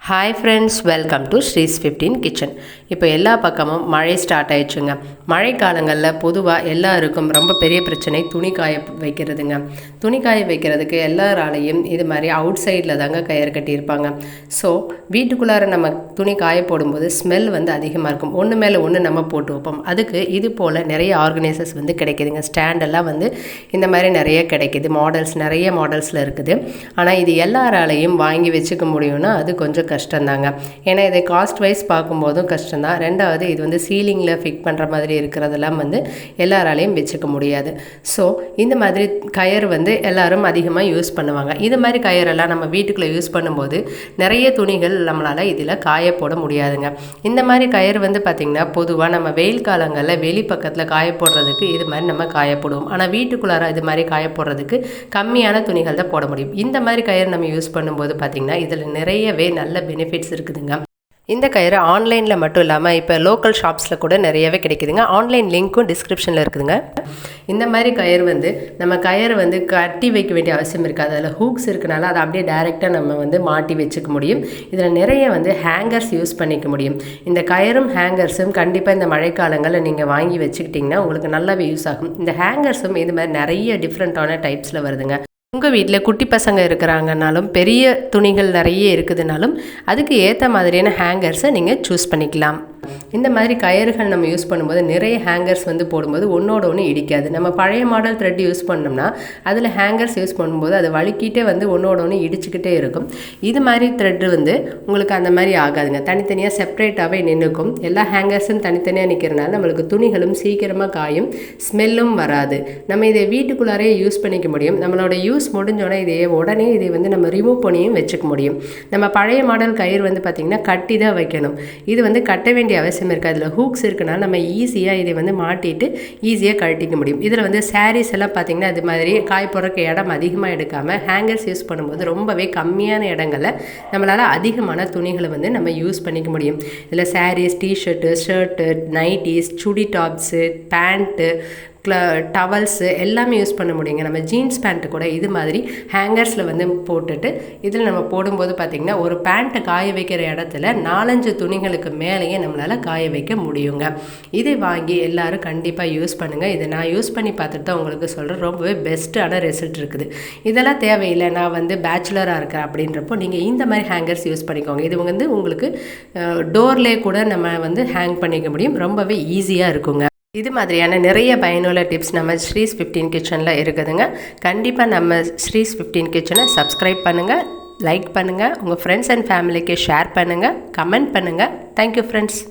Hi friends, welcome to ஸ்ரீஸ் 15 kitchen. இப்போ எல்லா பக்கமும் மழை ஸ்டார்ட் ஆயிடுச்சுங்க. மழை காலங்களில் பொதுவாக எல்லாருக்கும் ரொம்ப பெரிய பிரச்சனை துணி காய வைக்கிறதுங்க. துணி காய வைக்கிறதுக்கு எல்லாராலையும் இது மாதிரி அவுட் சைடில் தாங்க கயிறு கட்டியிருப்பாங்க. ஸோ வீட்டுக்குள்ளார நம்ம துணி காய போடும்போது ஸ்மெல் அதிகமாக இருக்கும். ஒன்று மேலே ஒன்று நம்ம போட்டு வைப்போம். அதுக்கு இது போல் நிறைய ஆர்கனைசர்ஸ் கிடைக்குதுங்க. ஸ்டாண்டெல்லாம் இந்த மாதிரி நிறைய கிடைக்கிது. நிறைய மாடல்ஸில் இருக்குது. ஆனால் இது எல்லாராலையும் வாங்கி வச்சுக்க முடியும்னா அது கொஞ்சம் கஷ்டம்தாங்க. ஏன்னா இதை காஸ்ட் வைஸ் பார்க்கும்போதும் கஷ்டம்தான். ரெண்டாவது இது சீலிங்கில் ஃபிட் பண்ணுற மாதிரி இருக்கிறதெல்லாம் எல்லாராலையும் வச்சுக்க முடியாது. ஸோ இந்த மாதிரி கயிறு எல்லாரும் அதிகமாக யூஸ் பண்ணுவாங்க. இது மாதிரி கயிறெல்லாம் நம்ம வீட்டுக்குள்ளே யூஸ் பண்ணும்போது நிறைய துணிகள் நம்மளால் இதில் காய போட முடியாதுங்க. இந்த மாதிரி கயிறு பார்த்திங்கன்னா பொதுவாக நம்ம வெயில் காலங்களில் வெளி பக்கத்தில் காய போடுறதுக்கு இது மாதிரி நம்ம காய போடுவோம். ஆனால் வீட்டுக்குள்ளார இது மாதிரி காய போடுறதுக்கு கம்மியான துணிகள் தான் போட முடியும். இந்த மாதிரி கயிறு நம்ம யூஸ் பண்ணும்போது பார்த்திங்கன்னா இதில் நிறையவே நல்ல பெனிஃபிட்ஸ் இருக்குதுங்க. இந்த கயிறு ஆன்லைனில் மட்டும் இல்லாமல் இப்போ லோக்கல் ஷாப்ஸில் கூட நிறையவே கிடைக்குதுங்க. ஆன்லைன் லிங்க்கும் டிஸ்கிரிப்ஷனில் இருக்குதுங்க. இந்த மாதிரி கயிறு நம்ம கயிறு கட்டி வைக்க வேண்டிய அவசியம் இருக்காது. அதில் ஹூக்ஸ் இருக்கனால அதை அப்படியே டைரெக்டாக நம்ம மாட்டி வச்சுக்க முடியும். இதில் நிறைய ஹேங்கர்ஸ் யூஸ் பண்ணிக்க முடியும். இந்த கயிறும் ஹேங்கர்ஸும் கண்டிப்பாக இந்த மழைக்காலங்களில் நீங்கள் வாங்கி வச்சுக்கிட்டிங்கன்னா உங்களுக்கு நல்லாவே யூஸ் ஆகும். இந்த ஹேங்கர்ஸும் இது மாதிரி நிறைய டிஃப்ரெண்ட்டான டைப்ஸில் வருதுங்க. உங்கள் வீட்டில் குட்டி பசங்க இருக்கிறாங்கனாலும் பெரிய துணிகள் நிறைய இருக்குதுனாலும் அதுக்கு ஏற்ற மாதிரியான ஹேங்கர்ஸை நீங்கள் சூஸ் பண்ணிக்கலாம். இந்த மாதிரி கயிறுகள் நம்ம யூஸ் பண்ணும்போது நிறைய ஹேங்கர்ஸ் போடும்போது ஒன்றோட ஒன்று இடிக்காது. நம்ம பழைய மாடல் த்ரெட் யூஸ் பண்ணோம்னா அதில் ஹேங்கர்ஸ் யூஸ் பண்ணும்போது அது வழுக்கிட்டே ஒன்றோட ஒன்று இடிச்சுக்கிட்டே இருக்கும். இது மாதிரி த்ரெட்டு உங்களுக்கு அந்த மாதிரி ஆகாதுங்க. தனித்தனியாக செப்பரேட்டாகவே நின்றுக்கும். எல்லா ஹேங்கர்ஸும் தனித்தனியாக நிற்கிறனால நம்மளுக்கு துணிகளும் சீக்கிரமாக காயும், ஸ்மெல்லும் வராது. நம்ம இதை வீட்டுக்குள்ளாரே யூஸ் பண்ணிக்க முடியும். நம்மளோட யூஸ் முடிஞ்சோடனே உடனே இதை நம்ம ரிமூவ் பண்ணியும் வச்சுக்க முடியும். நம்ம பழைய மாடல் கயிறு பார்த்திங்கன்னா கட்டி தான் வைக்கணும். இது கட்ட வேண்டிய அவசியம் இருக்காது. அதில் ஹூக்ஸ் இருக்குனால நம்ம ஈஸியாக இதை மாட்டிட்டு ஈஸியாக கழட்டிக்க முடியும். இதில் சாரீஸ் எல்லாம் பார்த்திங்கன்னா அது மாதிரி காய போடுறக்கு இடம் அதிகமாக எடுக்காமல் ஹேங்கர்ஸ் யூஸ் பண்ணும்போது ரொம்பவே கம்மியான இடங்களில் நம்மளால் அதிகமான துணிகளை நம்ம யூஸ் பண்ணிக்க முடியும். இதில் சாரீஸ், டிஷர்ட்டு, ஷர்ட்டு, நைட்டிஸ், சுடி டாப்ஸு, பேண்ட்டு, டவல்ஸு எல்லாமே யூஸ் பண்ண முடியுங்க. நம்ம ஜீன்ஸ் பேண்ட்டு கூட இது மாதிரி ஹேங்கர்ஸில் போட்டுட்டு இதில் நம்ம போடும்போது பார்த்திங்கன்னா ஒரு பேண்ட்டை காய வைக்கிற இடத்துல 4-5 துணிகளுக்கு மேலேயே நம்மளால் காய வைக்க முடியுங்க. இதை வாங்கி எல்லோரும் கண்டிப்பாக யூஸ் பண்ணுங்கள். இதை நான் யூஸ் பண்ணி பார்த்துட்டு தான் உங்களுக்கு சொல்கிறேன். ரொம்பவே பெஸ்ட்டான ரிசல்ட் இருக்குது. இதெல்லாம் தேவையில்லை, நான் பேச்சுலராக இருக்கேன் அப்படின்றப்போ நீங்கள் இந்த மாதிரி ஹேங்கர்ஸ் யூஸ் பண்ணிக்கோங்க. இது உங்களுக்கு டோர்லேயே கூட நம்ம ஹேங் பண்ணிக்க முடியும். ரொம்பவே ஈஸியாக இருக்குங்க. இது மாதிரியான நிறைய பயனுள்ள டிப்ஸ் நம்ம ஸ்ரீஸ் 15 கிச்சனில் இருக்குதுங்க. கண்டிப்பாக நம்ம ஸ்ரீஸ் 15 கிச்சனை சப்ஸ்கிரைப் பண்ணுங்கள், லைக் பண்ணுங்கள், உங்கள் ஃப்ரெண்ட்ஸ் அண்ட் ஃபேமிலிக்கு ஷேர் பண்ணுங்கள், கமெண்ட் பண்ணுங்கள். Thank you friends.